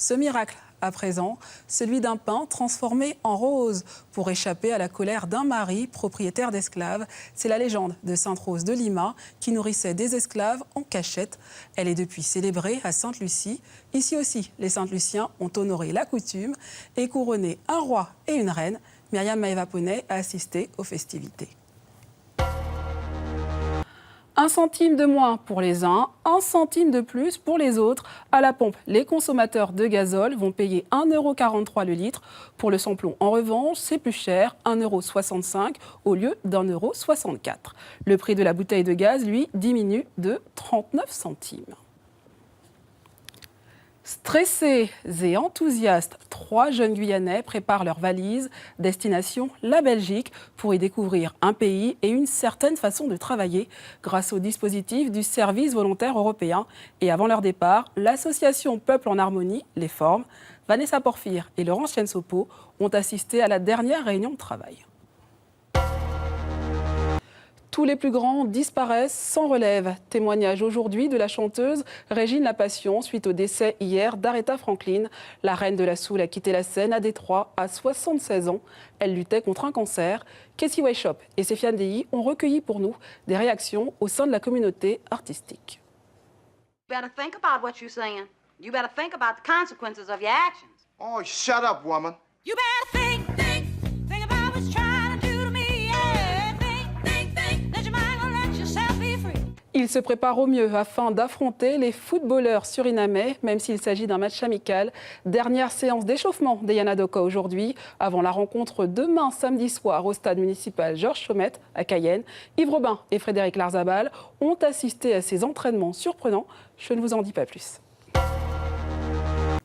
Ce miracle, à présent, celui d'un pain transformé en rose pour échapper à la colère d'un mari propriétaire d'esclaves. C'est la légende de Sainte-Rose de Lima qui nourrissait des esclaves en cachette. Elle est depuis célébrée à Sainte-Lucie. Ici aussi, les Saint-Luciens ont honoré la coutume et couronné un roi et une reine. Myriam Maeva Poney a assisté aux festivités. 1 centime de moins pour les uns, 1 centime de plus pour les autres. À la pompe, les consommateurs de gazole vont payer 1,43 € le litre. Pour le samplon, en revanche, c'est plus cher, 1,65 € au lieu d'1,64 €. Le prix de la bouteille de gaz, lui, diminue de 39 centimes. Stressés et enthousiastes, 3 jeunes Guyanais préparent leurs valises, destination la Belgique, pour y découvrir un pays et une certaine façon de travailler grâce au dispositif du service volontaire européen. Et avant leur départ, l'association Peuple en Harmonie les forme. Vanessa Porphyre et Laurence Chensopo ont assisté à la dernière réunion de travail. Tous les plus grands disparaissent sans relève. Témoignage aujourd'hui de la chanteuse Régine La Passion suite au décès hier d'Aretha Franklin. La reine de la soul a quitté la scène à Détroit à 76 ans. Elle luttait contre un cancer. Casey Weishaupt et Sefiane Deyi ont recueilli pour nous des réactions au sein de la communauté artistique. You better think about what you're saying. You better think about the consequences of your actions. Oh, shut up, woman. You better think about what you're trying to do to me. Yeah, think, let your mind go, let yourself be free. Ils se préparent au mieux afin d'affronter les footballeurs surinamais, même s'il s'agit d'un match amical. Dernière séance d'échauffement des Yanadoka aujourd'hui, avant la rencontre demain samedi soir au stade municipal Georges Chaumette à Cayenne. Yves Robin et Frédéric Larzabal ont assisté à ces entraînements surprenants. Je ne vous en dis pas plus.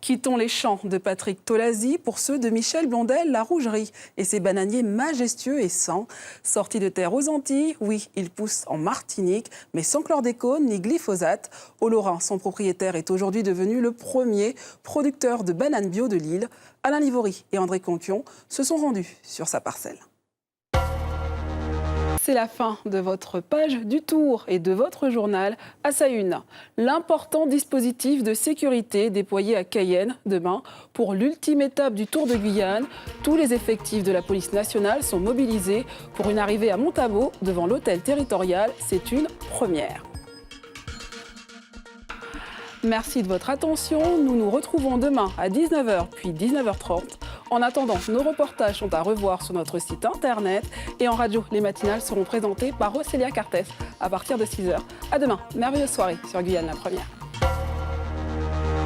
Quittons les champs de Patrick Tolasi pour ceux de Michel Blondel, la Rougerie, et ses bananiers majestueux et sains. Sortis de terre aux Antilles, oui, ils poussent en Martinique, mais sans chlordécone ni glyphosate. Olorin, son propriétaire, est aujourd'hui devenu le premier producteur de bananes bio de l'île. Alain Livory et André Conquion se sont rendus sur sa parcelle. C'est la fin de votre page du Tour et de votre journal à sa une. L'important dispositif de sécurité déployé à Cayenne demain pour l'ultime étape du Tour de Guyane. Tous les effectifs de la police nationale sont mobilisés pour une arrivée à Montabo devant l'hôtel territorial. C'est une première. Merci de votre attention. Nous nous retrouvons demain à 19 h puis 19 h 30. En attendant, nos reportages sont à revoir sur notre site internet et en radio. Les matinales seront présentées par Océlia Cartes à partir de 6 h. À demain, merveilleuse soirée sur Guyane la Première.